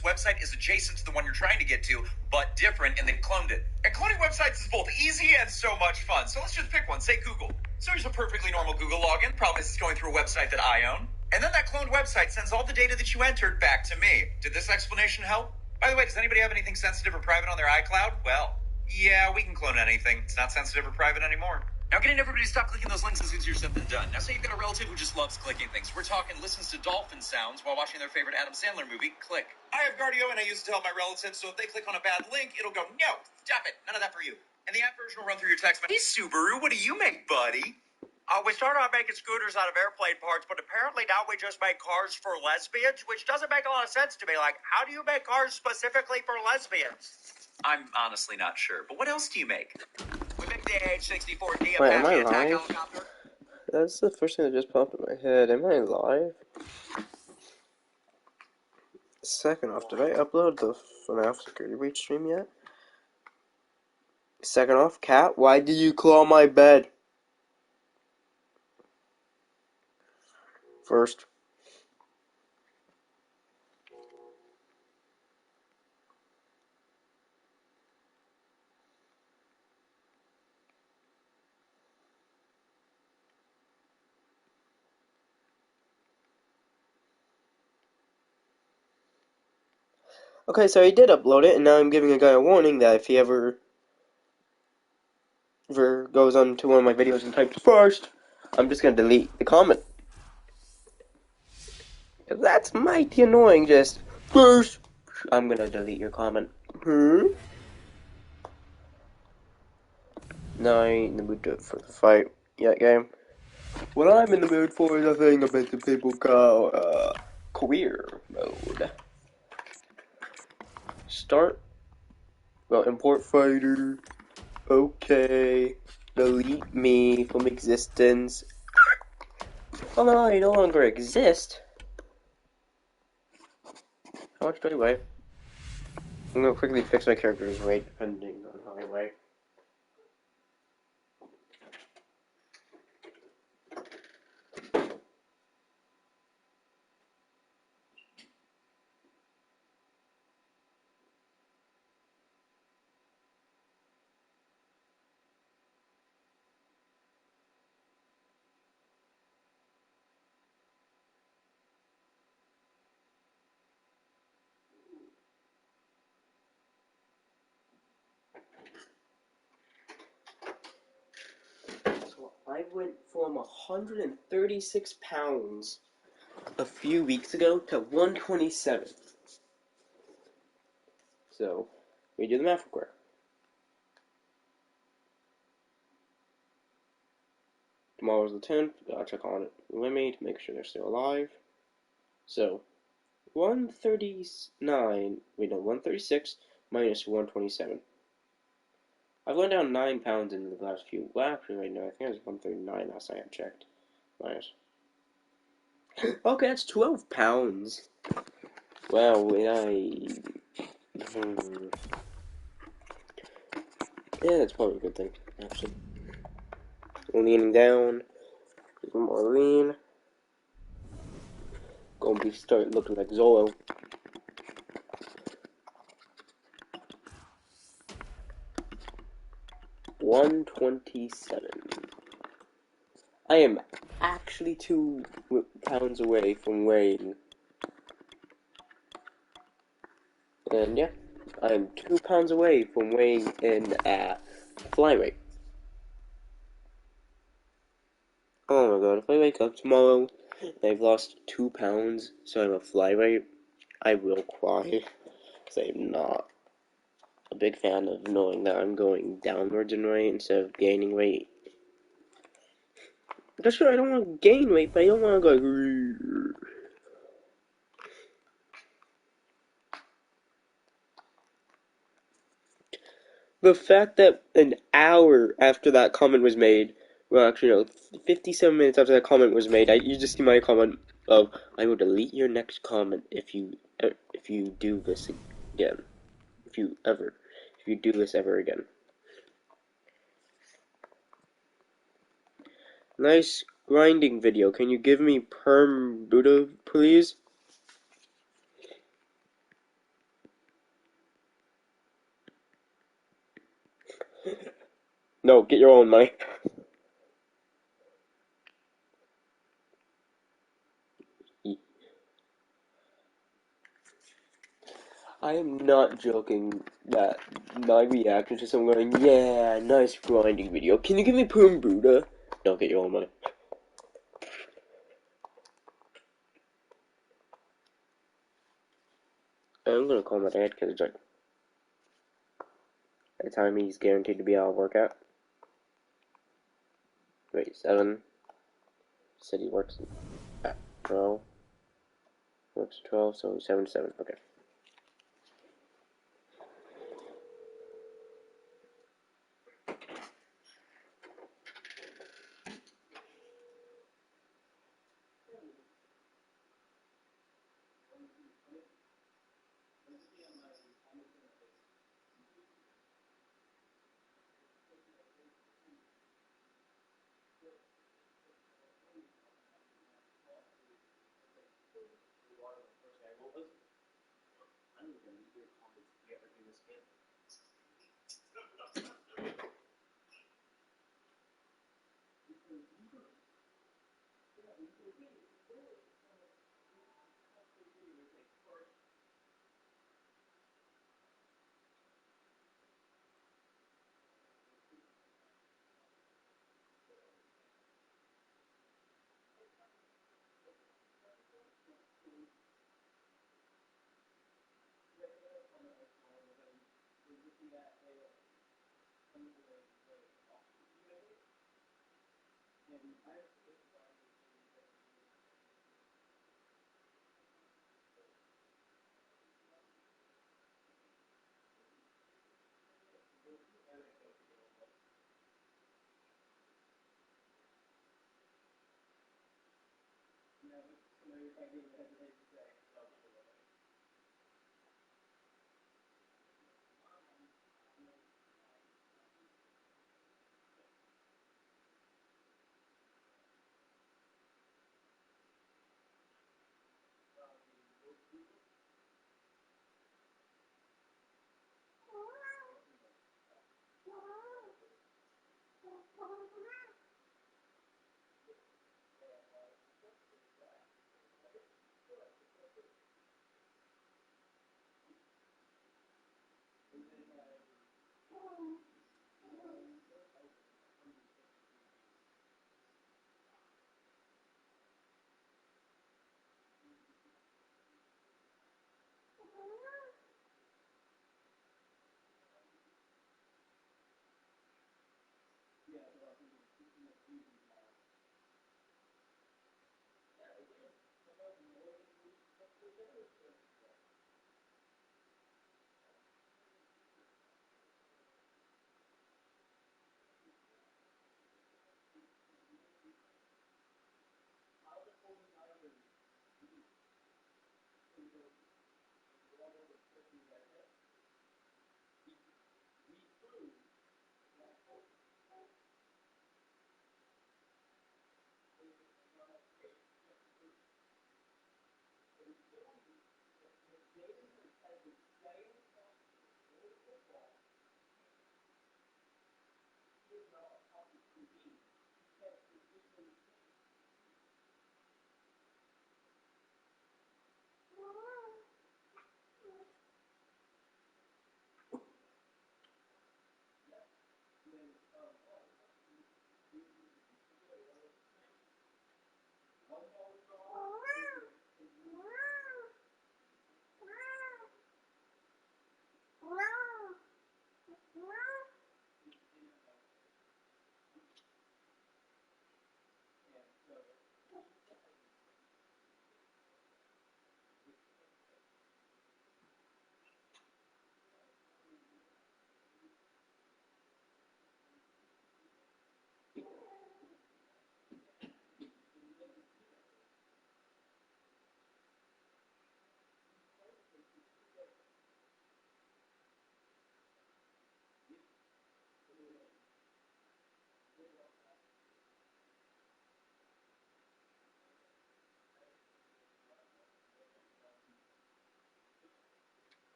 this website is adjacent to the one you're trying to get to, but different, and they've cloned it. And cloning websites is both easy and so much fun. So let's just pick one, say Google. So here's a perfectly normal Google login. Problem is it's going through a website that I own. And then that cloned website sends all the data that you entered back to me. Did this explanation help? By the way, does anybody have anything sensitive or private on their iCloud? Well, yeah, we can clone anything. It's not sensitive or private anymore. Now getting everybody to stop clicking those links as soon as you're said and done. Now say you've got a relative who just loves clicking things. We're talking listens to dolphin sounds while watching their favorite Adam Sandler movie, Click. I have cardio and I use it to help my relatives, so if they click on a bad link, it'll go, no, stop it, none of that for you. And the app version will run through your text. Hey Subaru, what do you make, buddy? We started out making scooters out of airplane parts, but apparently now we just make cars for lesbians, which doesn't make a lot of sense to me. Like, how do you make cars specifically for lesbians? I'm honestly not sure, but what else do you make? We make the AH-64D Apache attack helicopter. That's the first thing that just popped in my head. Am I live? Second off, did I upload the FNAF Security Breach stream yet? Second off, cat, why did you claw my bed? First. Okay, so he did upload it, and now I'm giving a guy a warning that if he ever goes on to one of my videos and types first, I'm just gonna delete the comment. That's mighty annoying, just first. I'm gonna delete your comment. No, I ain't in the mood for the fight yet, game. What I'm in the mood for is a thing a bunch of people call career mode. Start. Well, import fighter. Okay. Delete me from existence. Oh no, I no longer exist. How much do I weigh? I'm gonna quickly fix my character's weight depending on how I weigh. So I went from 136 pounds a few weeks ago to 127. So, we do the math real quick. Tomorrow's the 10th, gotta check on it with me to make sure they're still alive. So, 136 minus 127. I've gone down 9 pounds in the last few, well actually right now, I think it was 139 last time I checked. Minus. Okay, that's 12 pounds. Wow, yeah, that's probably a good thing, actually. Leaning down, a little more lean. Gonna be start looking like Zolo. $127. I am actually 2 pounds away from weighing. And yeah, I am 2 pounds away from weighing in at flyweight. Oh my god, if I wake up tomorrow and I've lost 2 pounds, so I'm a flyweight, I will cry. Because I'm not a big fan of knowing that I'm going downwards in weight instead of gaining weight. That's sure I don't want to gain weight, but I don't want to go. The fact that an hour after that comment was made, well, actually, no, 57 minutes after that comment was made, you just see my comment of, I will delete your next comment if you do this again. If you do this ever again. Nice grinding video. Can you give me perm Buddha, please? No, get your own money. I am not joking that my reaction to someone going, yeah, nice grinding video. Can you give me Poon Buddha? No, get your own money. I'm gonna call my dad because it's like the time he's guaranteed to be out of workout. Wait, 7. Said he works at 12. Works 12, so 7 to 7. Okay.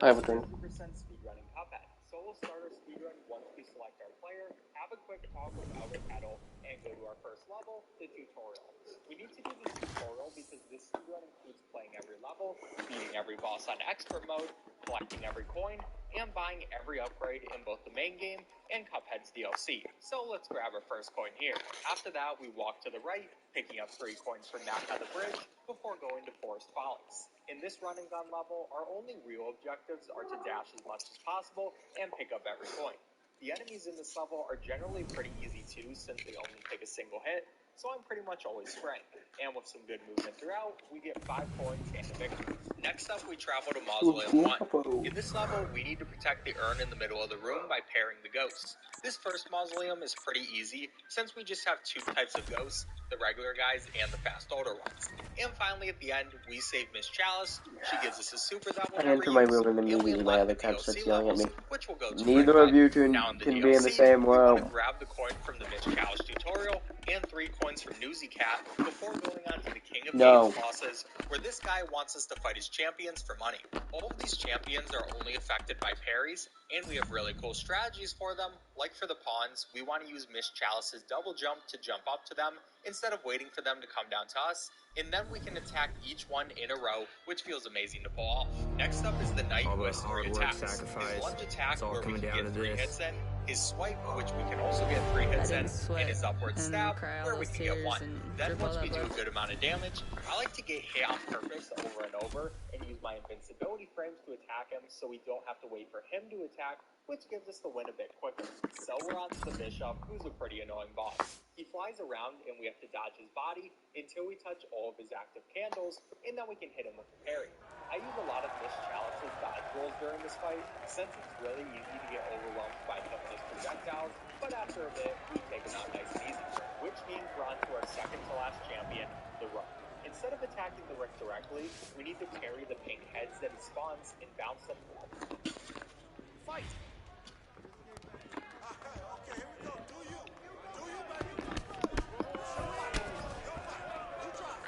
I have a drink. 2% speedrunning Cuphead. So we'll start our speedrun once we select our player, have a quick talk with our pedal, and go to our first level, the tutorial. We need to do the tutorial because this speedrun includes playing every level, beating every boss on expert mode, collecting every coin, and buying every upgrade in both the main game and Cuphead's DLC. So let's grab our first coin here. After that, we walk to the right, picking up 3 coins from Knack at the bridge, before going to Forest Follies. In this run and gun level, our only real objectives are to dash as much as possible and pick up every coin. The enemies in this level are generally pretty easy too, since they only take a single hit, so I'm pretty much always spraying. And with some good movement throughout, we get 5 coins and a victory. Next up, we travel to Mausoleum 1. In this level, we need to protect the urn in the middle of the room by pairing the ghosts. This first mausoleum is pretty easy, since we just have 2 types of ghosts, the regular guys and the fast older ones. And finally, at the end, we save Miss Chalice. She gives us a super that we'll I never enter my use, room and and we immediately my unlock other the cat DLC starts yelling at levels, me. which we'll go to Neither right of you now. In the can DLC, be in the same we want to room. grab the coin from the Miss Chalice tutorial and 3 coins from Newsy Cat before going on to the King of Games bosses, where this guy wants us to fight his champions for money. All of these champions are only affected by parries, and we have really cool strategies for them. Like for the pawns, we want to use Miss Chalice's double jump to jump up to them instead of waiting for them to come down to us, and then we can attack each one in a row, which feels amazing to pull off. Next up is the Knight who has 3 attacks. His lunge attack, where we can get 3 hits in, his swipe, which we can also get 3 hits in, and his upward stab, where we can get 1. Then once we do a good amount of damage, I like to get hit on purpose over and over, and use my invincibility frames to attack him so we don't have to wait for him to attack, which gives us the win a bit quicker. So we're on to the Bishop, who's a pretty annoying boss. He flies around and we have to dodge his body until we touch all of his active candles, and then we can hit him with the parry. I use a lot of Miss Chalice's dodge rolls during this fight, since it's really easy to get overwhelmed by some of his projectiles, but after a bit, we take him out nice and easy. Which means we're on to our second to last champion, the Rook. Instead of attacking the Rick directly, we need to parry the pink heads that he spawns and bounce them. Fight! Okay, here we go. Do you, baby? You drop.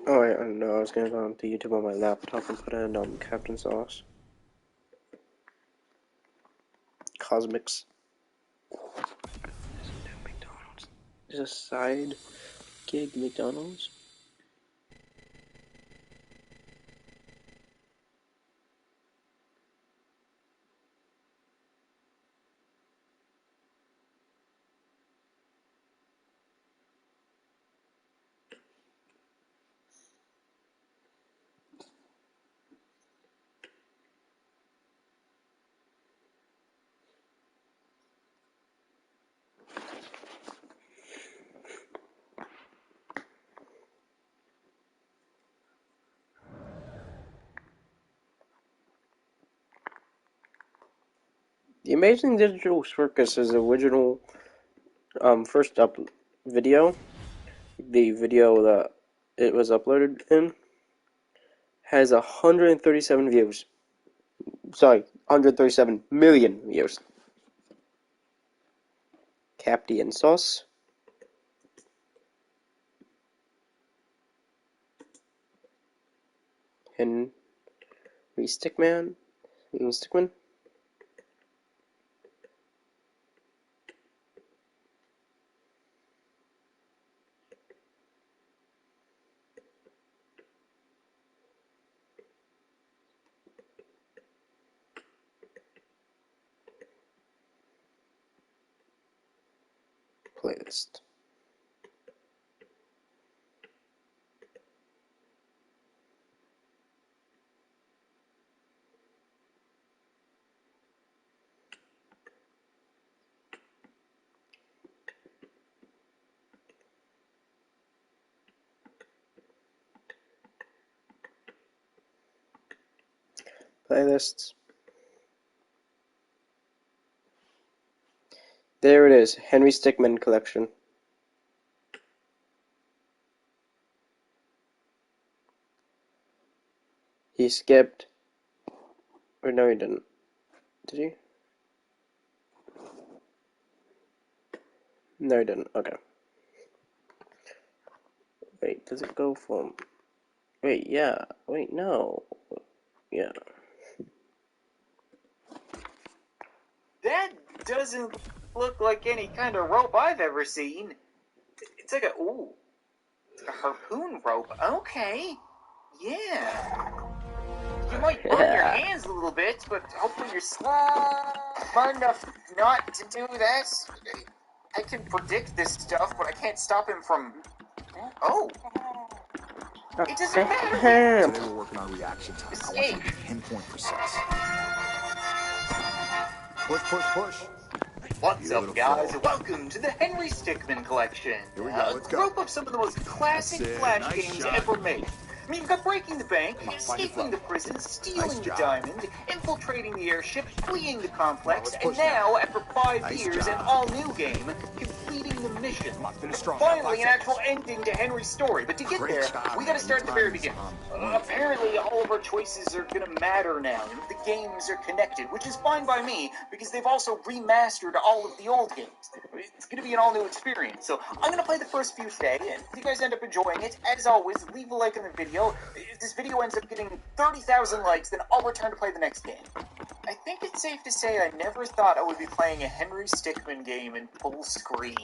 Oh, I don't know. I was gonna go onto YouTube on my laptop and put in Captain Sauce. Cosmics. McDonald's. Is a side gig McDonald's? The Amazing Digital Circus' original first up video, the video that it was uploaded in, has 137 views. Sorry, 137 million views. Captain Sauce. Henry Stickman. Stickman. Playlist. Playlists. There it is, Henry Stickmin collection. skipped. Or no, he didn't. Did he? No, he didn't. Okay. Wait, does it go from... Wait, yeah. Wait, no. Yeah. That doesn't look like any kind of rope I've ever seen. It's like it's like a harpoon rope. Okay. Yeah. You might burn your hands a little bit, but hopefully you're smart enough not to do that. I can predict this stuff, but I can't stop him from... Oh. It doesn't matter. Today we're working on reaction time. I want you to be pinpoint precise. Push, push, push. What's up, guys? Welcome to the Henry Stickmin collection. Here we go. Let's go. A group of some of the most classic Flash games ever made. I mean, you've got Breaking the Bank, escaping the prison, stealing the diamond, infiltrating the airship, fleeing the complex, and now, after 5 years, an all-new game, completing the mission. Finally, an actual ending to Henry's story. But to get there, we gotta start at the very beginning. Apparently, all of our choices are gonna matter now. The games are connected, which is fine by me, because they've also remastered all of the old games. It's gonna be an all-new experience. So, I'm gonna play the first few today, and if you guys end up enjoying it, as always, leave a like on the video. If this video ends up getting 30,000 likes, then I'll return to play the next game. I think it's safe to say I never thought I would be playing a Henry Stickmin game in full screen.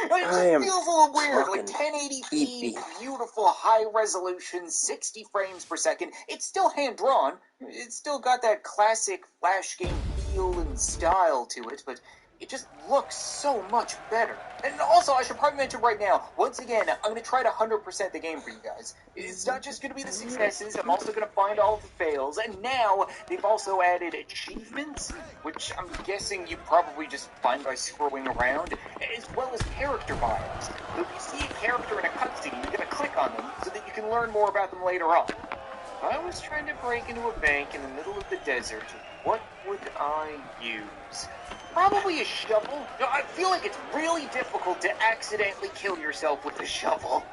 It just feels a little weird, like 1080p, beautiful, high resolution, 60 frames per second. It's still hand-drawn. It's still got that classic Flash game feel and style to it, but it just looks so much better. And also, I should probably mention right now, once again, I'm going to try to 100% the game for you guys. It's not just going to be the successes, I'm also going to find all of the fails, and now they've also added achievements, which I'm guessing you probably just find by scrolling around, as well as character bios. So if you see a character in a cutscene, you're going to click on them so that you can learn more about them later on. If I was trying to break into a bank in the middle of the desert, what would I use? Probably a shovel. I feel like it's really difficult to accidentally kill yourself with a shovel.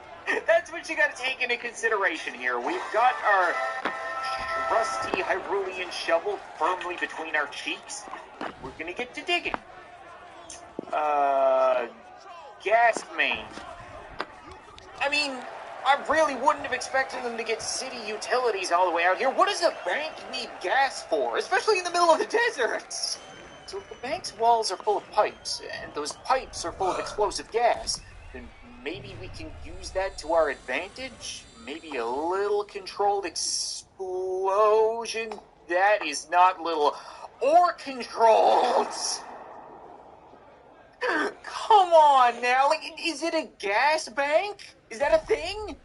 That's what you gotta take into consideration here. We've got our rusty Hyrulean shovel firmly between our cheeks. We're gonna get to digging. Gas main. I mean, I really wouldn't have expected them to get city utilities all the way out here. What does a bank need gas for? Especially in the middle of the desert. So if the bank's walls are full of pipes, and those pipes are full of explosive gas, then maybe we can use that to our advantage? Maybe a little controlled explosion? That is not little or controlled! Come on now, like, is it a gas bank? Is that a thing?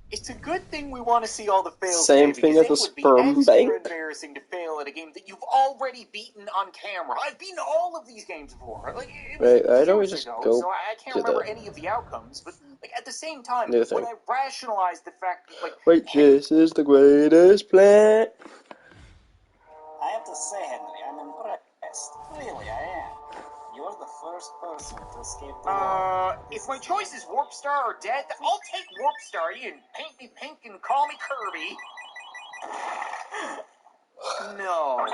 It's a good thing we want to see all the fails. Same thing as a sperm bank. It's embarrassing to fail at a game that you've already beaten on camera. I've beaten all of these games before. Like, Wait, I'd always just go so I can't remember any of the outcomes. But like at the same time, when I rationalize the fact that, like, wait, this is the greatest plan. I have to say, Henry, I'm impressed. Really, I am. You're the first person to escape the law. If my choice is Warp Star or death, I'll take Warp Star. You can paint me pink and call me Kirby. No,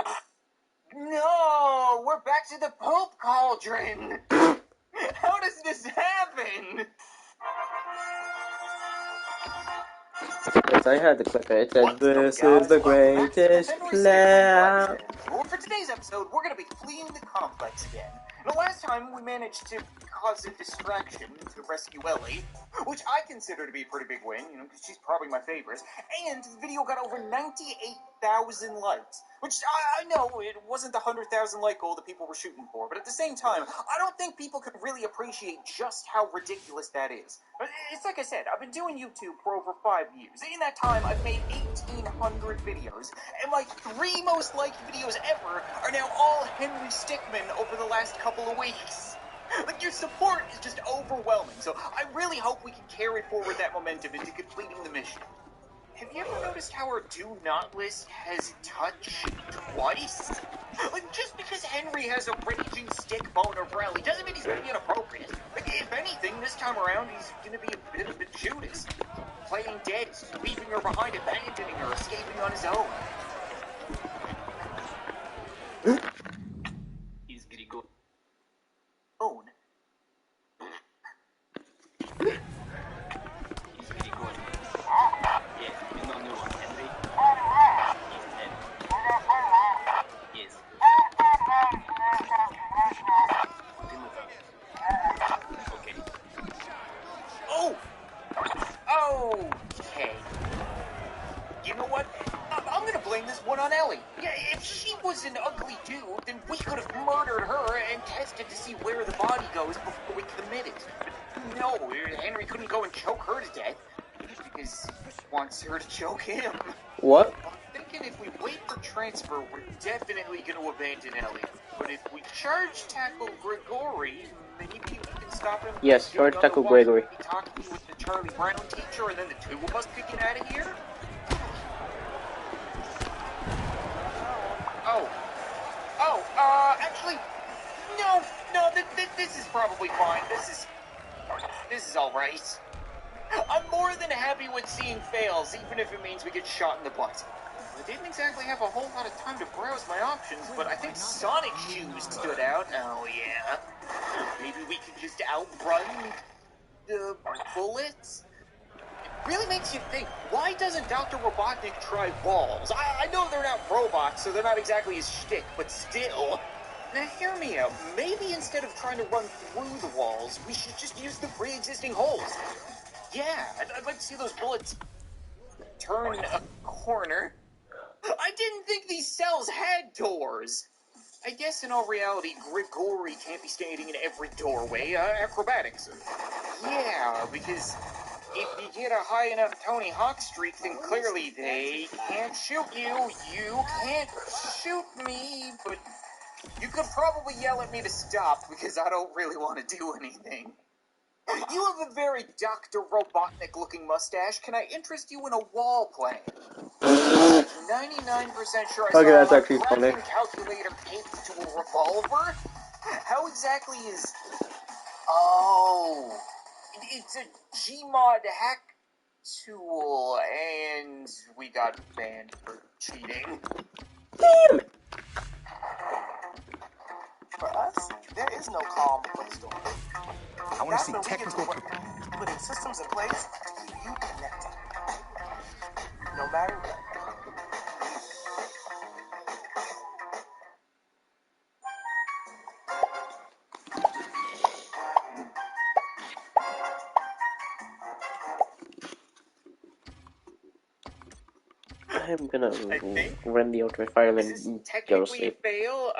we're back to the poop cauldron. How does this happen? Yes, I had to click it. It said, this is the greatest plan. Well, for today's episode, we're going to be fleeing the complex again. The last time we managed to cause a distraction to rescue Ellie, which I consider to be a pretty big win, you know, because she's probably my favorite, and the video got over 98,000 likes, which I know it wasn't the 100,000 like goal that people were shooting for, but at the same time, I don't think people could really appreciate just how ridiculous that is. It's like I said, I've been doing YouTube for over 5 years. In that time, I've made 1,800 videos, and my 3 most liked videos ever are now all Henry Stickmin over the last couple of weeks. Like, your support is just overwhelming, so I really hope we can carry forward that momentum into completing the mission. Have you ever noticed how our do not list has touch twice? Like, just because Henry has a raging stick boner for Ellie doesn't mean he's gonna be inappropriate. Like, if anything, this time around, he's gonna be a bit of a Judas. playing dead, leaving her behind, abandoning her, escaping on his own. He's gonna go own. He's gonna go. Yes, you know new one, Henry. He's dead. Yes. Put him with us. Okay. Oh! Okay. You know what? I'm gonna blame this one on Ellie. Yeah, if she was an ugly dude, then we could have murdered her and tested to see where the body goes before we committed. No, Henry couldn't go and choke her to death because he wants her to choke him. What? I'm thinking if we wait for transfer, we're definitely going to abandon Ellie. But if we charge tackle Grigori, maybe we can stop him. Yes, charge tackle Gregory. Talking with the Charlie Brown teacher, and then the two of us could get out of here. Actually, no, this is probably fine. This is all right. I'm more than happy with seeing fails, even if it means we get shot in the butt. I didn't exactly have a whole lot of time to browse my options, but I think Sonic Shoes stood out. Oh, yeah. Maybe we could just outrun the bullets? It really makes you think, why doesn't Dr. Robotnik try walls? I know they're not robots, so they're not exactly his shtick, but still. Now hear me out. Maybe instead of trying to run through the walls, we should just use the pre-existing holes. Yeah, I'd like to see those bullets turn a corner. I didn't think these cells had doors. I guess in all reality, Grigori can't be standing in every doorway. Acrobatics. Yeah, because if you get a high enough Tony Hawk streak, then clearly they can't shoot you. You can't shoot me, but you could probably yell at me to stop because I don't really want to do anything. You have a very Dr. Robotnik-looking mustache. Can I interest you in a wall plan? 99% sure I saw Okay, that's a actually funny. cracking calculator taped to a revolver. How exactly is... Oh... It's a Gmod hack tool, and we got banned for cheating. Damn! For us, there is no calm Play Store. I want to see That's where we get technical. work, putting systems in place to keep you connected, no matter what. I'm gonna I think run the Ultimate Fire this is and go to technically a sleep. fail.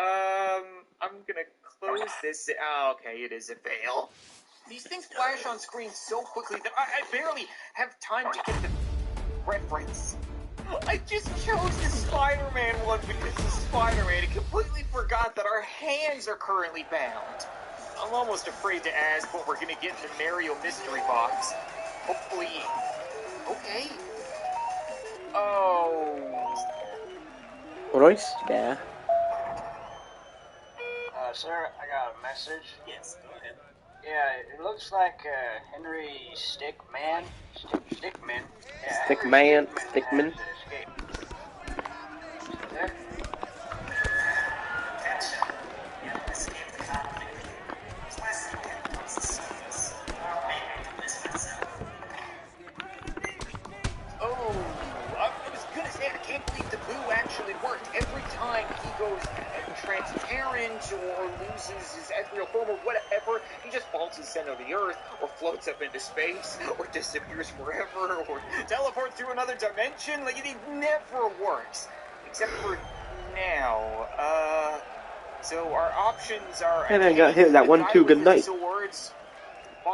I'm gonna close this. Oh, okay, it is a fail. These things flash on screen so quickly that I barely have time to get the reference. I just chose the Spider-Man one because he's Spider-Man and completely forgot that our hands are currently bound. I'm almost afraid to ask what we're gonna get in the Mario mystery box. Hopefully... Okay. Oh... Royce there. Sir, I got a message. Yes, go ahead. Yeah, it looks like Henry Stickman. Stickman. Yeah, Stickman. Henry Stickman. has escaped. There? Gotcha. Yeah, escape the conflict. It's less than when it comes to surface. Maybe I can miss myself. Oh, I was gonna say, I can't believe the boo actually worked. Every time he goes transparent or loses his ethereal form or whatever, he just falls to the center of the earth, or floats up into space, or disappears forever, or teleports through another dimension. Like, it never works. Except for now. So our options are... And I got hit that 1-2 good night. Swords,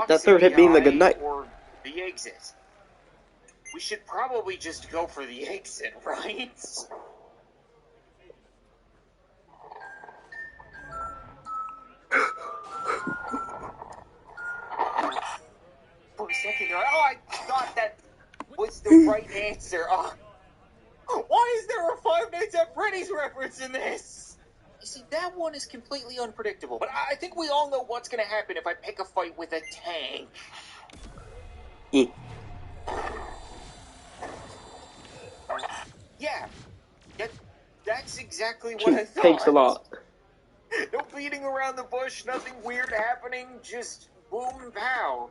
That third hit being the good night. or the exit. We should probably just go for the exit, right? For a second there, I thought that was the right answer. Why is there a Five Nights at Freddy's reference in this? You see, that one is completely unpredictable, but I think we all know what's going to happen if I pick a fight with a tank. Yeah, that's exactly what I thought. Thanks a lot. No beating around the bush, nothing weird happening, just boom pow.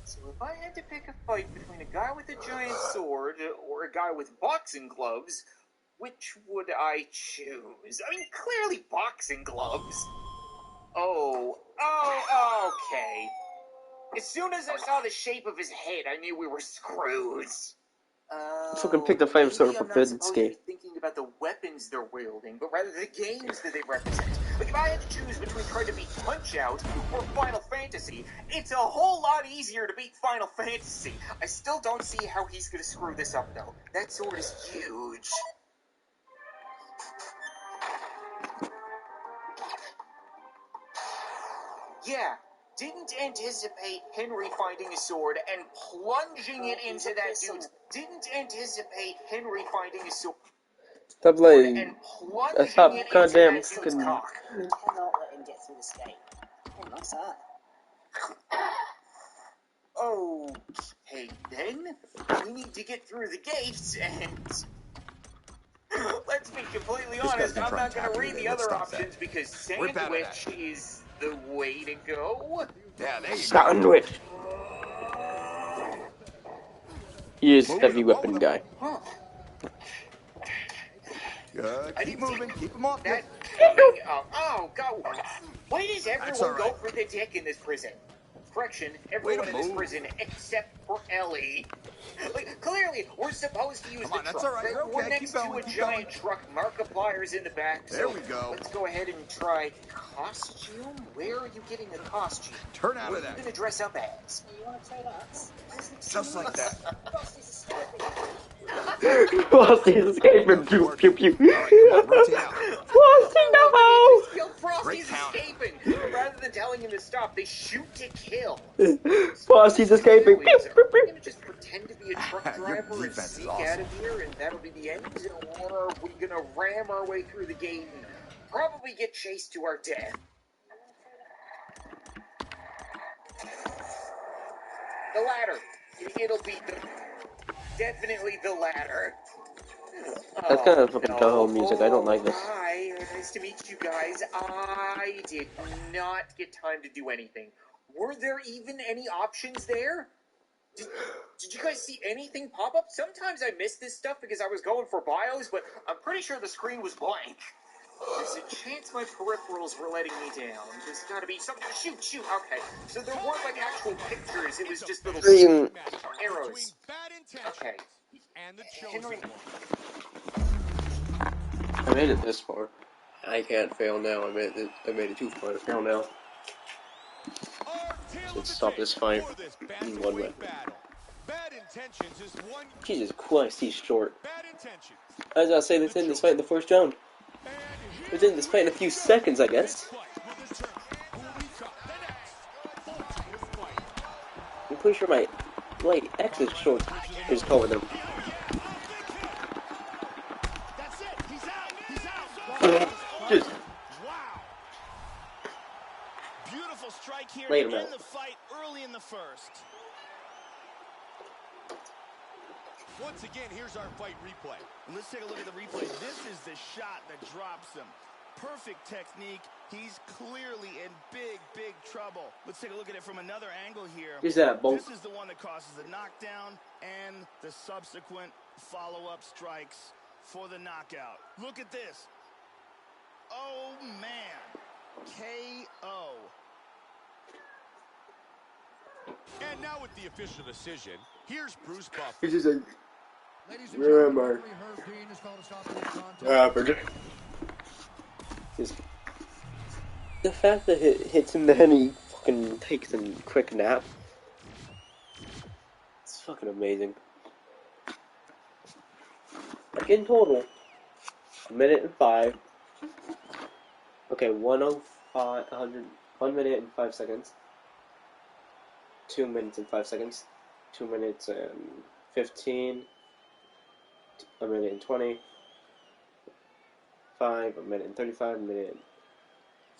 So if I had to pick a fight between a guy with a giant sword or a guy with boxing gloves, which would I choose? I mean, clearly boxing gloves. Oh, okay. As soon as I saw the shape of his head, I knew we were screwed. Fucking pick the fight sword Maybe for I'm not supposed to be Vinsky. thinking about the weapons they're wielding, but rather the games that they represent. Like, if I had to choose between trying to beat Punch-Out or Final Fantasy, it's a whole lot easier to beat Final Fantasy. I still don't see how he's gonna screw this up, though. That sword is huge. Yeah, didn't anticipate Henry finding a sword and plunging it into that dude's... Didn't anticipate Henry finding a sword... Stop letting. and plunging Stop it into goddamn that dude's fucking. cock. Cannot let him get through this gate. Oh, nice eye. Okay, then. We need to get through the gates and... Let's be completely This guy's honest, gonna I'm try not and going to tap you read with the it. Let's other stop that. options because Rip out of that. sandwich is the way to go. Yeah, there you go. Sandwich. He is Move with heavy him, roll weapon with him. guy. Huh. Good. I Keep didn't moving. see Keep him off you. that coming up. Oh, God. Why does That's everyone all go right. for the dick in this prison? Correction, Way to everyone in this move. prison except for Ellie. Like, clearly, we're supposed to use Come the on, that's truck. all right. You're We're okay. next Keep going. to a Keep giant going. truck, Markiplier's in the back. There So we go. let's go ahead and try costume. Where are you getting a costume? Turn out What of are you that. going to dress up as? You want to trade arts? Just like that. Frosty's escaping. Frosty's escaping. Keep Pew pew working. pew. All right, come on. Rotate out. Frosty, I love that no! they just yell Frosty's Great counter. escaping. Rather than telling him to stop, they shoot to kill. Frosty's So escaping. now Pew, is, pew, are we pew. going to just pretend to be a truck Your driver and defense is sneak awesome. out of here and that'll be the end? Or are we going to ram our way through the gate and probably get chased to our death? The latter. It'll be definitely the latter. That's kind of fucking Toho music. I don't like this. Hi, nice to meet you guys. I did not get time to do anything. Were there even any options there? Did you guys see anything pop up? Sometimes I miss this stuff because I was going for bios, but I'm pretty sure the screen was blank. There's a chance my peripherals were letting me down. There's gotta be something. Shoot, okay. So there weren't like actual pictures, it was just little Freaking- arrows. Okay. Henry, I made it this far. I can't fail now. I made it too far to fail now. So let's stop this fight in one way. Jesus Christ, he's short. I was about to say, let's end this fight in the first round. Let's end this fight in a few seconds, I guess. I'm pretty sure my X is short. Is taller than him. Just Beautiful strike here Later, in man. the fight early in the first. Once again, here's our fight replay. Let's take a look at the replay. This is the shot that drops him. Perfect technique. He's clearly in big trouble. Let's take a look at it from another angle here. Is that both? This is the one that causes the knockdown and the subsequent follow-up strikes for the knockout. Look at this. Oh, man. KO. And now with the official decision, here's Bruce Buffer. He's just like, Where am I? Just the fact that it hits him then he fucking takes a quick nap. It's fucking amazing. Like in total, 1:05. Okay, 1:05, 1 minute and 5 seconds. 2 minutes and 5 seconds. 2 minutes and 15. A minute and 20. 5, a minute and 35, a minute and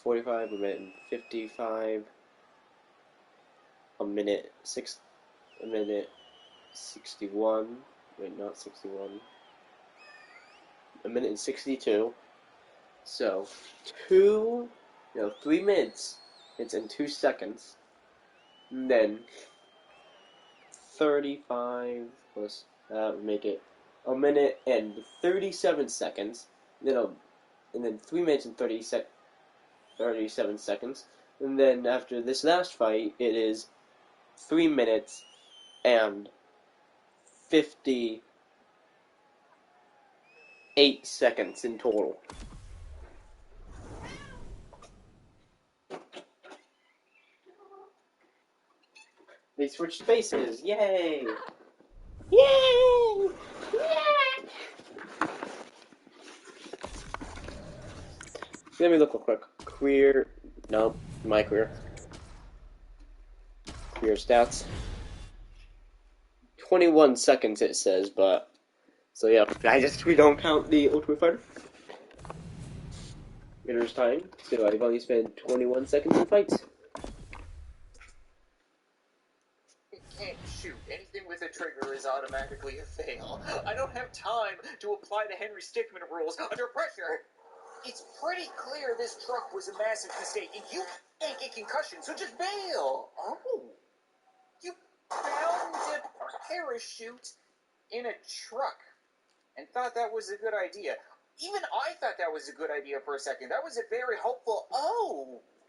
45, a minute and 55. A minute 61. Wait, not 61. a minute and 62. So 3 minutes. It's in 2 seconds. And then 35 plus that would make it a minute and 37 seconds. And then 3 minutes and 37 seconds. And then after this last fight, it is 3 minutes and 58 seconds in total. They switched spaces. Yay! Yay! Yay! Let me look real quick. Career. Nope. My career. Career stats. 21 seconds it says, but. So yeah, we don't count the Ultimate Fighter. Winner's time. So I've only spent 21 seconds in fights. It can't shoot. Anything with a trigger is automatically a fail. I don't have time to apply the Henry Stickmin rules under pressure. It's pretty clear this truck was a massive mistake, and you can't get concussion, so just bail. Oh. You found a parachute in a truck and thought that was a good idea. Even I thought that was a good idea for a second. That was a very hopeful,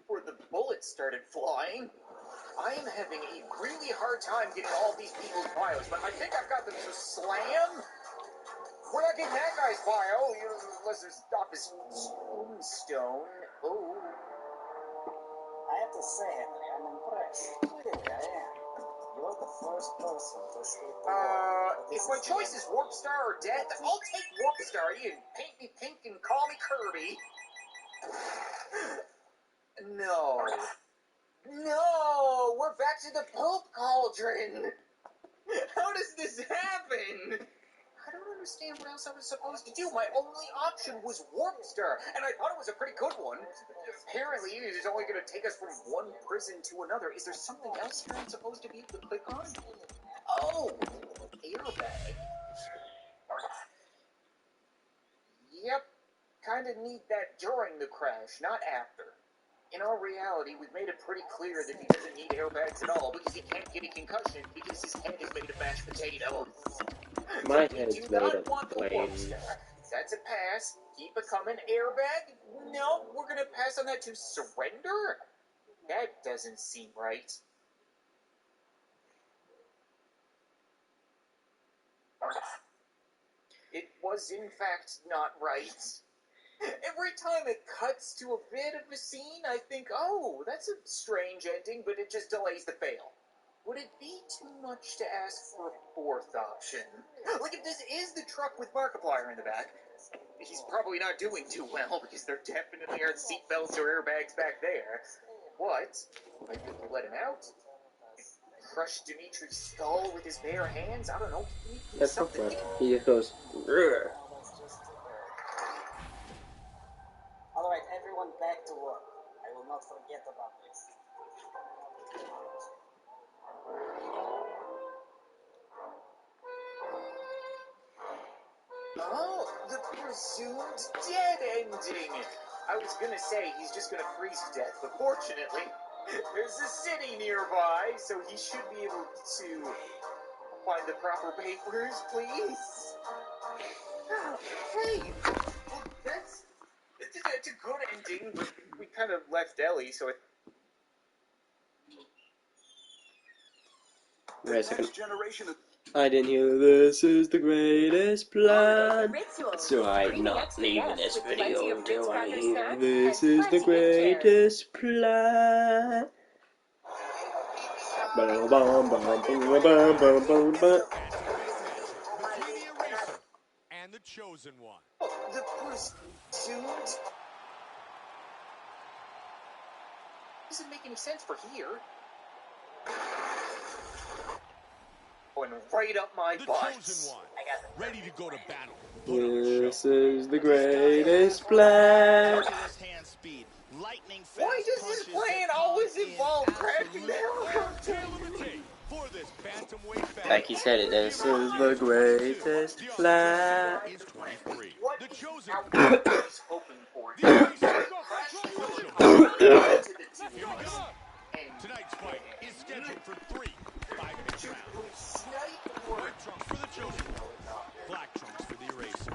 where the bullets started flying. I am having a really hard time getting all these people's bios, but I think I've got them to slam. We're not getting that guy's bio, unless there's off his tombstone. Oh. I have to say, Henry, I'm impressed. Really, I am. You're the first person to escape the war. If my choice is Warp Star or death, I'll take Warp Star. You can paint me pink and call me Kirby. No. No! We're back to the poop cauldron! How does this happen? I don't understand what else I was supposed to do. My only option was Warp Star, and I thought it was a pretty good one. Apparently, it is only going to take us from one prison to another. Is there something else here I'm supposed to be able to click on? Oh! Airbag. Yep. Kind of need that during the crash, not after. In all reality, we've made it pretty clear that he doesn't need airbags at all because he can't get a concussion because his head is made of mashed potato. My head's made of plain. That's a pass. Keep it coming. Airbag? No, we're gonna pass on that to surrender? That doesn't seem right. It was, in fact, not right. Every time it cuts to a bit of a scene, I think, oh, that's a strange ending, but it just delays the fail. Would it be too much to ask for a fourth option? Like, if this is the truck with Markiplier in the back, he's probably not doing too well, because there definitely aren't seatbelts or airbags back there. What? Might be able to let him out? Crush Dimitri's skull with his bare hands? I don't know. That's something. He just goes, "Rrr." Alright, everyone back to work. I will not forget about this. Oh, the presumed dead ending! I was gonna say he's just gonna freeze to death, but fortunately, there's a city nearby, so he should be able to find the proper papers, please. Hey, well, that's a good ending, but we kind of left Ellie, so it... Wait a second. I didn't hear this is the greatest plan. So I'm not leaving this video until I hear this is the greatest plan. Bum, bum, bum, bum, bum, bum, bum, bum. Between the eraser and the chosen one. Oh, the presumed... Doesn't make any sense for here. Going right up my The butt. chosen one. Ready to go to battle. This is the greatest plan. Hand speed, lightning fast. Why does this plan always involve crashing the helicopter? Tail of the tape for this bantamweight battle. Like he said, this is the greatest plan. Is 23. The chosen chosen. Now, what he's hoping for The eraser. crash The into chosen. the two Here we of us. go. And Tonight's fight is scheduled for 3 5-minute rounds. snipe or White trunks for the chosen. Black trunks for the eraser.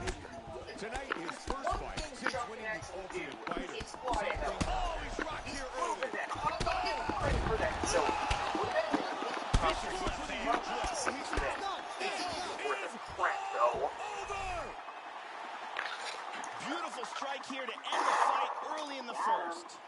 Tonight, his first fight since winning the Ultimate Fighter. it's fly a hell. Oh, he's rocked here Proven early. that. I'm not giving him credit for that. So, we're going to He scores with a huge left. see that. It's worth a crap, though. Over. Beautiful strike here to end the fight early in the first.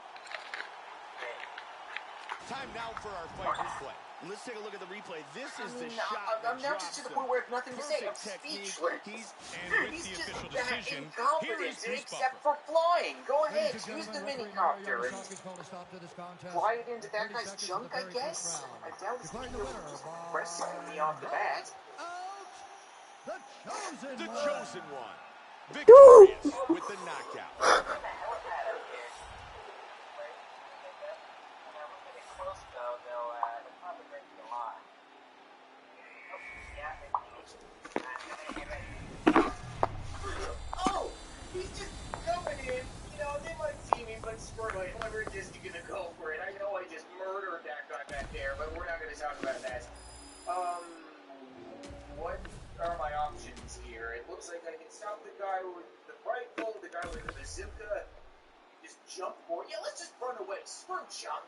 Time now for our fight replay. Let's take a look at the replay. This is the shot I'm that now just to the drops point him. where I have nothing to say. I'm Perfect technique. speechless. And with He's the just official that decision, here is incompetent, Bruce except Buffer. for flying. Go ahead, use the mini-copter and fly it into that guy's junk, I guess. I doubt it's going to press me off the bat. The chosen one. Victorious with the knockout. Oh, he's just coming in. You know, they might see me, but screw it. We're just gonna go for it. I know I just murdered that guy back there, but we're not gonna talk about that. What are my options here? It looks like I can stop the guy with the rifle, the guy with the bazooka, just jump for it. Yeah, let's just run away. Screw Chuck.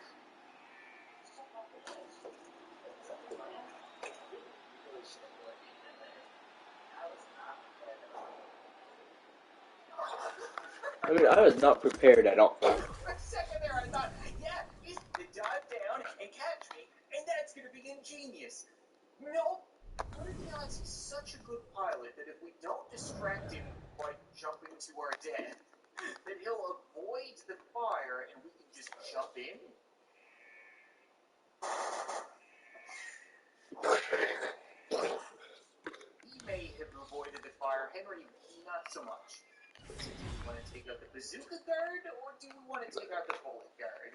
I mean, I was not prepared at all. For a second there, I thought, yeah, he's gonna dive down and catch me, and that's gonna be ingenious. Nope. What if Alex is such a good pilot that if we don't distract him by jumping to our death, then he'll avoid the fire and we can just jump in? He may have avoided the fire. Henry, not so much. Do we want to take out the bazooka guard, or do we want to take out the bullet guard?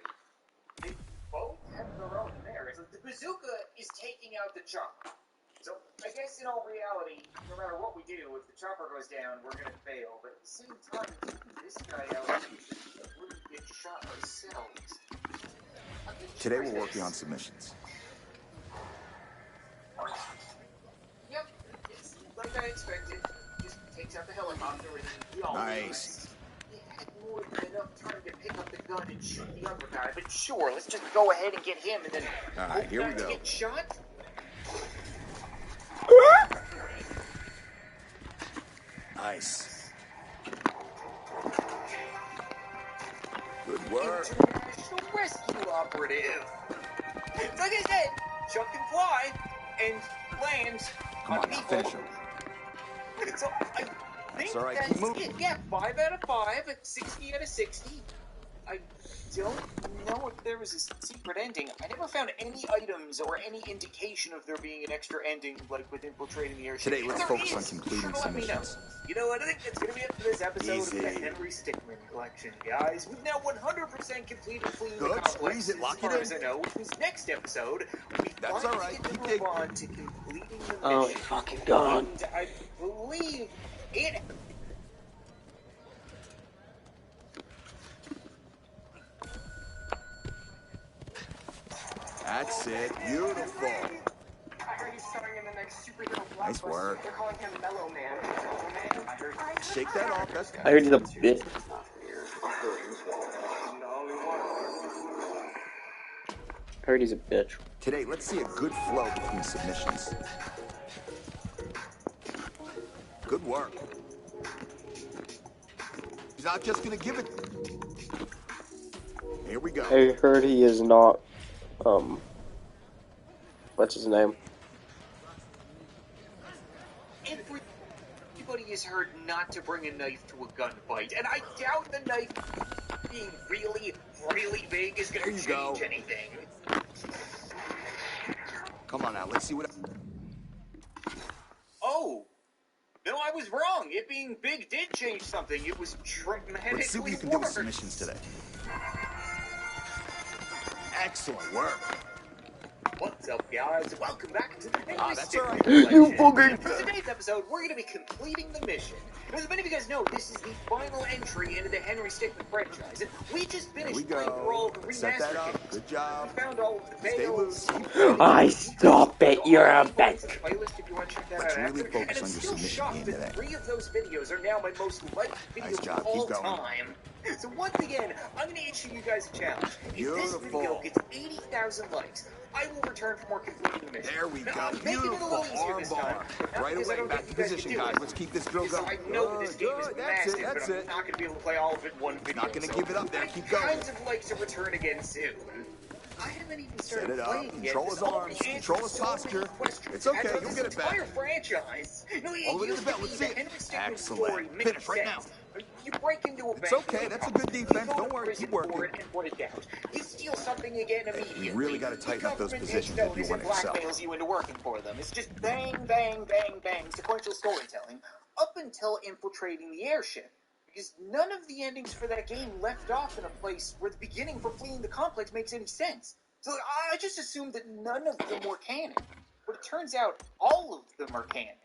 They both have their own merits. The bazooka is taking out the chopper. So, I guess in all reality, no matter what we do, if the chopper goes down, we're going to fail. But at the same time, taking this guy out, we wouldn't get shot ourselves. Today we're working on submissions. Yep, it's like I expected. Just takes out the helicopter and then Nice. He had more than enough time to pick up the gun and shoot the other guy. But sure, let's just go ahead and get him and then All right, here we not to go. get shot. Nice. Good work. International rescue operative. Like I said, Chuck can fly and land Come on, now, people. finish him. So I think all right, that's keep moving. it. Yeah, 5 out of 5, 60 out of 60. I don't know if there was a secret ending. I never found any items or any indication of there being an extra ending, like with infiltrating the airship. Today, let's If focus there on is, completing sure, let me know. submissions. You know what? I think that's going to be it for this episode of the Easy. Henry Stickmin collection, guys. We've now 100% completed clean the Good, complex, squeeze it, lock as far it in. as I know. Which means next episode, we That's finally all right, get to keep move digging. on to completing the mission. Oh my fucking god. And I believe it. That's it. Beautiful. I heard he's starring in the next superhero blockbuster. Nice work. They're calling him Mellow Man. I heard. Shake that off. That's I heard he's a bitch. I heard he's a bitch. Today, let's see a good flow between submissions. Good work. He's not just gonna give it. Here we go. I heard he is not, what's his name? Everybody is heard not to bring a knife to a gunfight, and I doubt the knife being really, really big is going There to you go. change anything. Come on now, let's see what. Oh! No, I was wrong. It being big did change something. It was dramatically Let's see what you can do with worse. submissions today. Excellent work. What's up, guys? Welcome back to the Henry that's Stickmin all right. collection. You fucking- For today's episode, we're going to be completing the mission. As many of you guys know, this is the final entry into the Henry Stickmin franchise. And we just There finished we playing through all go. of the Set that remastered up. games. Good job. We found all of the Stay fails. loose. Keep I stop it, you're a Links bitch. to the playlist if you want to check that Let's out really after. focus And I'm on your still submission shocked game that today. 3 of those videos are now my most liked videos Nice job. of all Keep going. time. So once again, I'm going to issue you guys a challenge. If this video Beautiful. gets 80,000 likes, I will return for more completing the mission. There we Now, go. I'm making it a little Beautiful easier this time. armbar. Not Right because I away. don't Back think to you guys position, can do guys. it. Let's keep this drill Because going. I know this game is Good. massive, That's but I'm it. not going to be able to play all of it in one video. Not gonna so give it up there. I'd Keep going. kind of like to return again soon. I haven't even started Set it up. playing yet. Control his There's already arms. answered Control his so many posture. questions It's okay. about You'll this get it back. entire franchise. No, it All the way to used the to belt. be Let's the see it. Henry Stickmin Excellent. story made Finish right sense. now. You break into a It's bank. okay. That's a good You defense. go to Don't worry. prison Keep working. for it and put it down. You steal something again immediately. You really gotta tighten up those The government positions takes if you notice want and to excel. blackmails you into working for them. It's just bang, bang, bang, bang, sequential storytelling up until infiltrating the airship. Because none of the endings for that game left off in a place where the beginning for fleeing the complex makes any sense. So I just assumed that none of them were canon. But it turns out all of them are canon.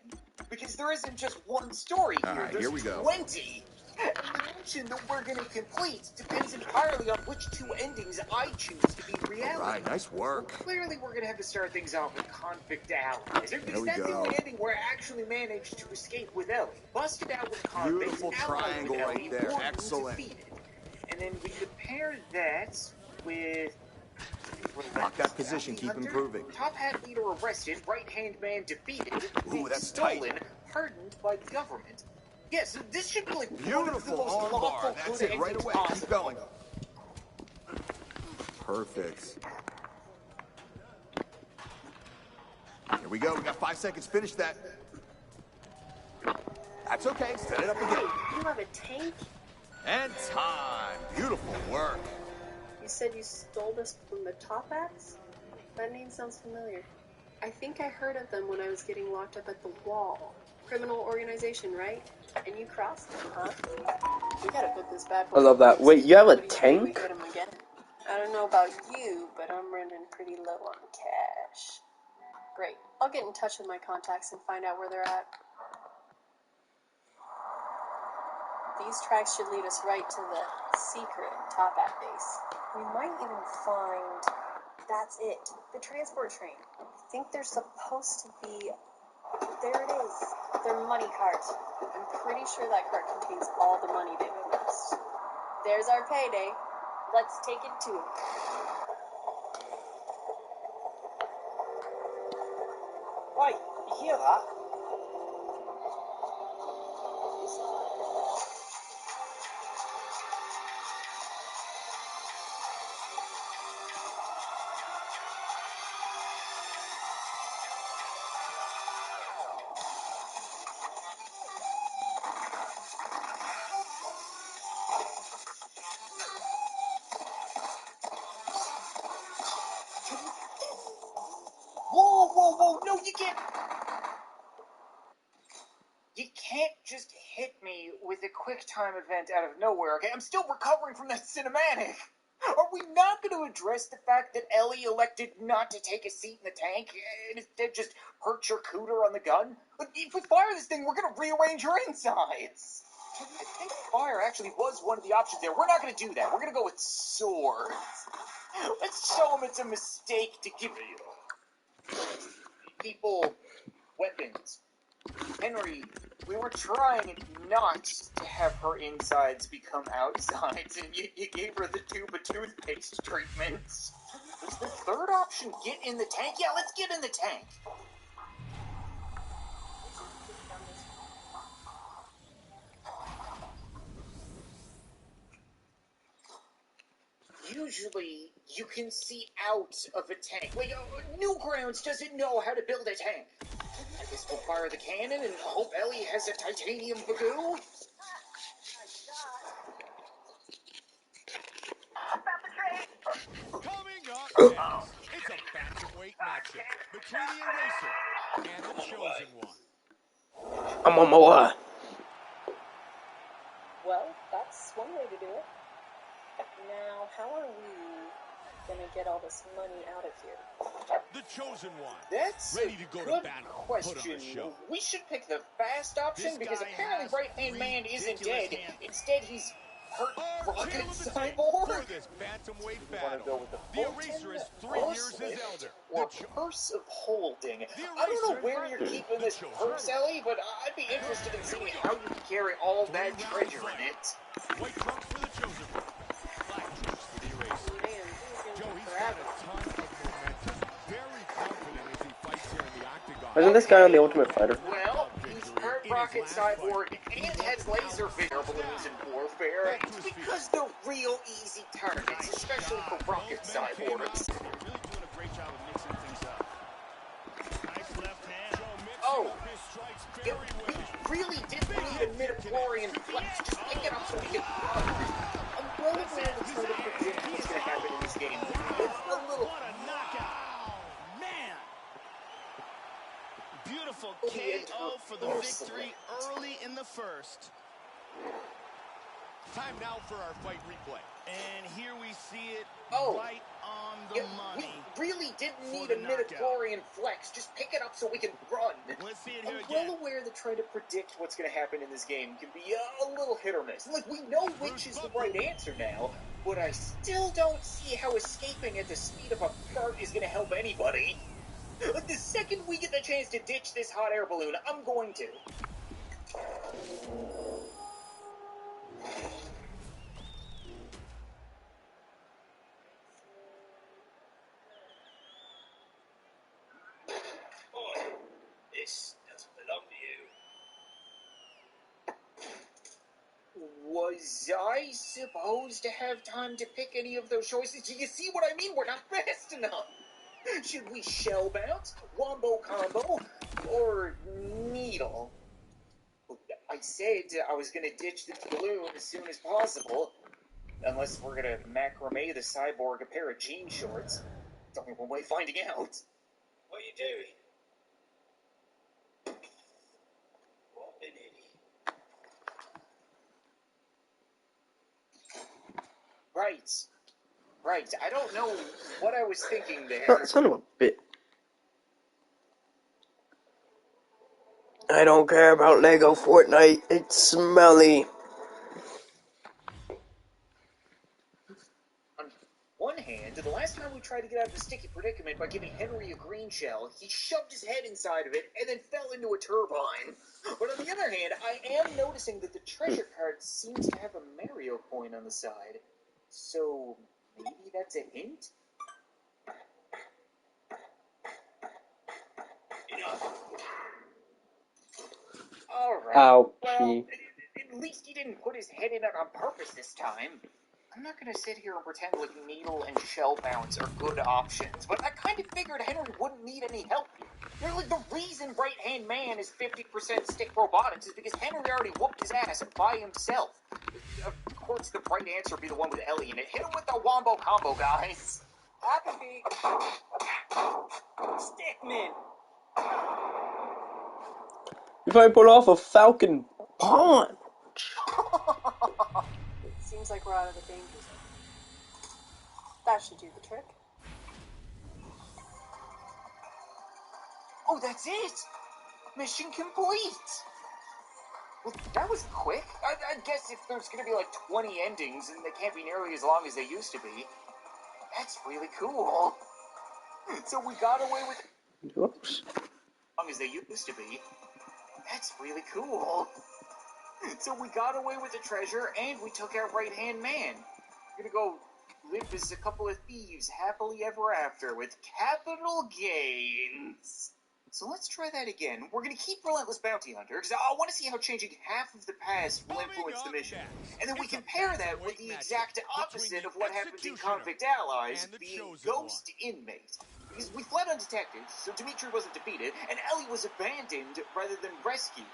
Because there isn't just one story here, Alright, there's here we go. 20. And the mission that we're going to complete depends entirely on which 2 endings I choose to be reality. Right, nice work. Clearly, we're going to have to start things off with Convict Allies. Because we that's the go. only ending where I actually managed to escape with Ellie. Busted out with convicts, Beautiful allied triangle with right Ellie, there. Warden Excellent. defeated. And then we could pair that with... Lock that position. Keep Hunter, improving. Top hat leader arrested, right-hand man defeated, Ooh, that's stolen, tight. pardoned by the government. Yes, this should be like one of the Beautiful most lawful armbar. That's good it. Right endings away. possible. Keep going. Perfect. Here we go. We got 5 seconds. Finish that. That's okay. Set it up again. You have a tank? And time. Beautiful work. You said you stole this from the Top Hats? That name sounds familiar. I think I heard of them when I was getting locked up at the wall. Criminal organization, right? And you crossed them, huh? We gotta put this bad boy. I love that. Wait, you have a What do you say we tank? hit him again? I don't know about you, but I'm running pretty low on cash. Great. I'll get in touch with my contacts and find out where they're at. These tracks should lead us right to the secret Top Hat base. We might even find... That's it. The transport train. I think there's supposed to be... There it is. Their money cart. I'm pretty sure that cart contains all the money they've amassed. There's our payday. Let's take it to them. Wait, you hear that? Whoa, whoa, whoa, no, you can't... You can't just hit me with a quick time event out of nowhere, okay? I'm still recovering from that cinematic. Are we not going to address the fact that Ellie elected not to take a seat in the tank and instead just hurt Charcuter on the gun? If we fire this thing, we're going to rearrange her insides. I think fire actually was one of the options there. We're not going to do that. We're going to go with swords. Let's show them it's a mistake to give people weapons. Henry, we were trying not to have her insides become outsides, and you gave her the tube of toothpaste treatments. Was the third option get in the tank? Yeah, let's get in the tank. Usually, you can see out of a tank. Wait, Newgrounds doesn't know how to build a tank. I guess we'll fire the cannon and hope Ellie has a titanium bagoo. Coming up next, it's a bantamweight matchup between the Eraser and the Chosen One. I'm on my way. Well, that's one way to do it. Now, how are we gonna get all this money out of here? The chosen one. That's Ready to go a to good battle. question. Put on a show. We should pick the fast option This because guy apparently has right-hand man isn't ridiculous dead. hand. Instead, he's hurt Our rocket tale of the tape cyborg. for this bantamweight We want to battle. go with the The Fulton eraser is 3 or years his Swift elder. or purse of holding. The I don't know eraser. where you're keeping The this chosen purse, one. Ellie, but I'd be interested in seeing how you can carry all that treasure in it. White trunks for the chosen one. Black trunks for the eraser. Joe, he's got a ton of momentum. Very confident as he fights here in the octagon. Wasn't this guy on The Ultimate Fighter? Well, he's hurt rocket cyborg and has laser variable in warfare. It's because they're real easy targets, especially for rocket cyborgs. They're really doing a great job of mixing things up. Nice left hand. Oh, yeah, we really didn't need a midichlorian flex. Just pick it up so we can run. I'm well aware that trying to predict what's going to happen in this game. It's a little... What a knockout. Man. Beautiful KO for the victory early in the first. Time now for our fight replay. And here we see it Oh. right on the money. We really didn't for need the a knockout. midichlorian flex. Just pick it up so we can run. Let's see it here I'm again. well aware that trying to predict what's going to happen in this game can be a little hit or miss. Like, we know which is the right answer now, but I still don't see how escaping at the speed of a fart is going to help anybody. Like, the second we get the chance to ditch this hot air balloon, I'm going to. This doesn't belong to you. Was I supposed to have time to pick any of those choices? Do you see what I mean? We're not fast enough. Should we shell bounce, wombo combo, or needle? I said I was going to ditch the balloon as soon as possible. Unless we're going to macrame the cyborg a pair of jean shorts. It's only one way of finding out. What are you doing? What an idiot. Right. I don't know what I was thinking there. Son of a bit. I don't care about Lego Fortnite. It's smelly. On one hand, the last time we tried to get out of the sticky predicament by giving Henry a green shell, he shoved his head inside of it and then fell into a turbine. But on the other hand, I am noticing that the treasure card seems to have a Mario coin on the side. So, maybe that's a hint? Alright. Ouchie. Well, at least he didn't put his head in it on purpose this time. I'm not gonna sit here and pretend like needle and shell bounce are good options, but I kind of figured Henry wouldn't need any help here. You know, like, the reason right-hand man is 50% stick robotics is because Henry already whooped his ass by himself. Of course, the right answer would be the one with Ellie in it. Hit him with the wombo combo, guys. Happy Stickman. If I pull off a falcon punch. Seems like we're out of the danger zone. That should do the trick. Oh, that's it! Mission complete! Well, that was quick. I guess if there's gonna be like 20 endings and they can't be nearly as long as they used to be, that's really cool. So we got away with Whoops. as long as they used to be. That's really cool. So we got away with the treasure and we took our right-hand man. We're gonna go live as a couple of thieves happily ever after with capital gains. So let's try that again. We're going to keep Relentless Bounty Hunter, because I want to see how changing half of the past will influence the mission. And then we compare that with the exact opposite of what happens in Convict Allies, being Ghost Inmate. Because we fled undetected, so Dimitri wasn't defeated, and Ellie was abandoned rather than rescued.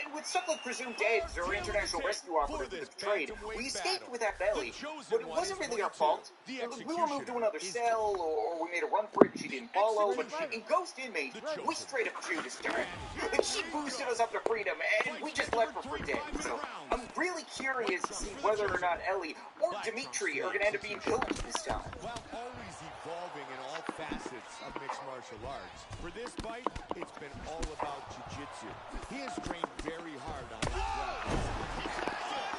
And with stuff like presumed deads or international rescue operatives that have betrayed, we escaped without Ellie, but it wasn't really our fault. We were moved to another cell, or we made a run for it and she didn't follow, but in Ghost Inmate, we straight up Judas her. And she boosted us up to freedom, and we just left her for dead. So I'm really curious to see whether or not Ellie or Dimitri are going to end up being killed this time. While always evolving in all facets of mixed martial arts. For this fight, it's been all about jiu-jitsu. He has trained very hard on his craft.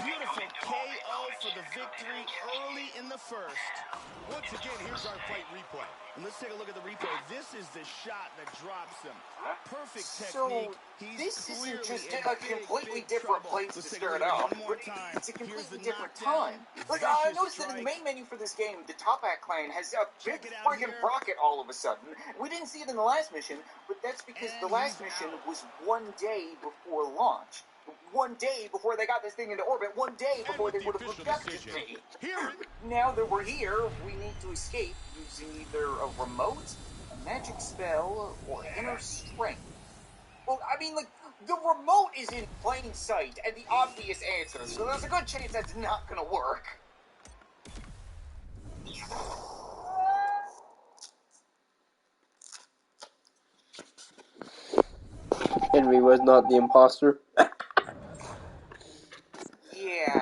Beautiful KO for the victory early in the first. Once again, here's our fight replay. And let's take a look at the replay. This is the shot that drops him. Perfect So, technique. He's this isn't clearly just in a completely big different trouble. place Let's to take a start look at it off, one more but time. it's a Here's completely the different knockdown. time. Like, I Vicious noticed that in the strike. main menu for this game, the Top Hat clan has a big Check it out friggin' here. rocket all of a sudden. We didn't see it in the last mission, but that's because And the last he's mission out. was 1 day before launch. 1 day before they got this thing into orbit. 1 day before they would have abducted me. Now that we're here, we need to escape using either a remote, a magic spell, or inner strength. Well, I mean, like, the remote is in plain sight and the obvious answer, so there's a good chance that's not gonna work. Henry was not the imposter. Yeah,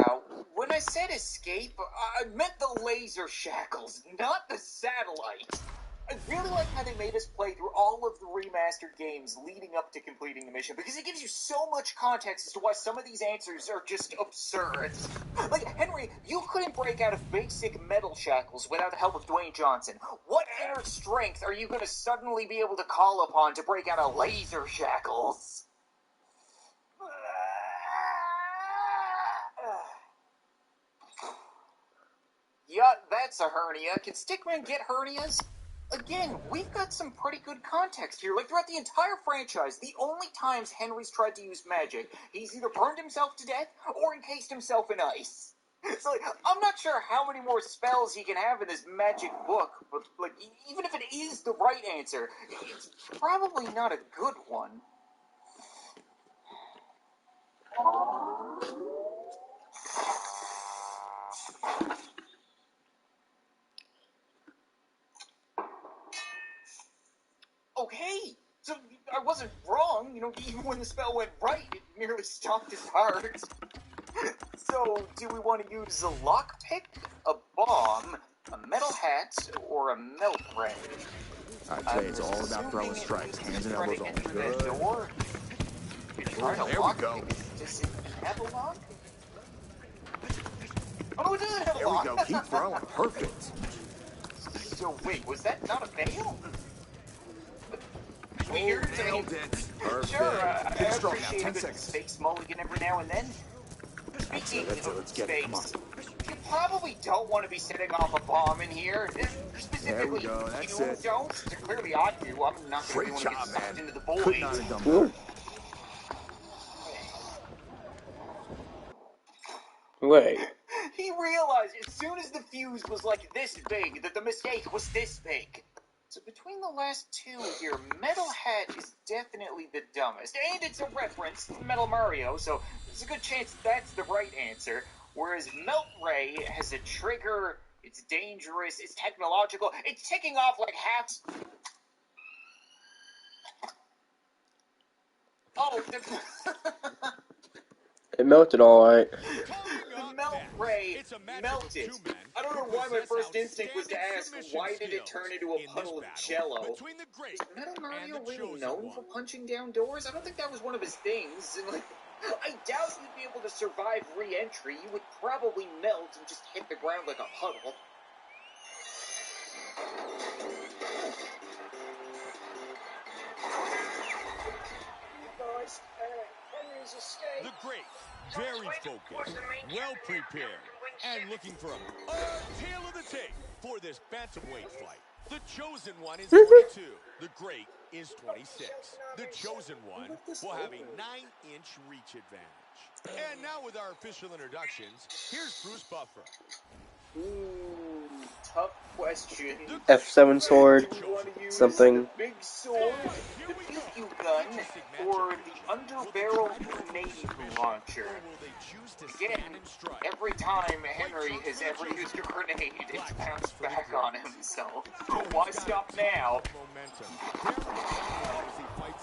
when I said escape, I meant the laser shackles, not the satellite. I really like how they made us play through all of the remastered games leading up to completing the mission, because it gives you so much context as to why some of these answers are just absurd. Like, Henry, you couldn't break out of basic metal shackles without the help of Dwayne Johnson. What inner strength are you going to suddenly be able to call upon to break out of laser shackles? Yeah, that's a hernia. Can Stickman get hernias? Again, we've got some pretty good context here. Like, throughout the entire franchise, the only times Henry's tried to use magic, he's either burned himself to death or encased himself in ice. So, like, I'm not sure how many more spells he can have in this magic book, but, like, even if it is the right answer, it's probably not a good one. Okay, so I wasn't wrong. You know, even when the spell went right, it nearly stopped his heart. So, do we want to use a lockpick, a bomb, a metal hat, or a melt ray? Today it's all about throwing strikes, hands and elbows only. Good. Door. There we go. Does it have a lock? Oh no, it doesn't have a There we lock. go. Keep throwing. Perfect. So wait, was that not a fail? Weird. Nailed it. Perfect. Sure, I Get strong now. appreciate 10 a good seconds. space mulligan every now and then. Speaking That's it. of Let's get it. Come on. space, you probably don't want to be setting off a bomb in here. Specifically, There we go. That's you it. don't. Clearly, I do. I'm not going to be Great one job, to get sucked man. into the void. Could not have done Ooh. better. Wait. He realized as soon as the fuse was like this big that the mistake was this big. So between the last two here, Metal Hat is definitely the dumbest. And it's a reference to Metal Mario, so there's a good chance that's the right answer. Whereas Melt Ray has a trigger, it's dangerous, it's technological, it's ticking off like half... Oh, It melted alright. the Melt Ray melted. I don't know why my first instinct was to ask, why did it turn into a puddle of jello? Is Metal Mario really known for punching down doors? I don't think that was one of his things. And, like, I doubt you'd be able to survive re-entry. You would probably melt and just hit the ground like a puddle. Guys, Henry's escaped. The Great, very focused, well prepared, and looking for a tail of the tape for this bantamweight fight. The Chosen One is 42. The Great is 26. The Chosen One will have a 9-inch reach advantage. And now with our official introductions, here's Bruce Buffer. Ooh, tough question. F7 sword, Do you want to use something. the big sword, the pew-pew gun, or the underbarrel grenade launcher? Again, every time Henry has ever used a grenade, it's bounced back on him, so why stop now? Momentum. Very as he fights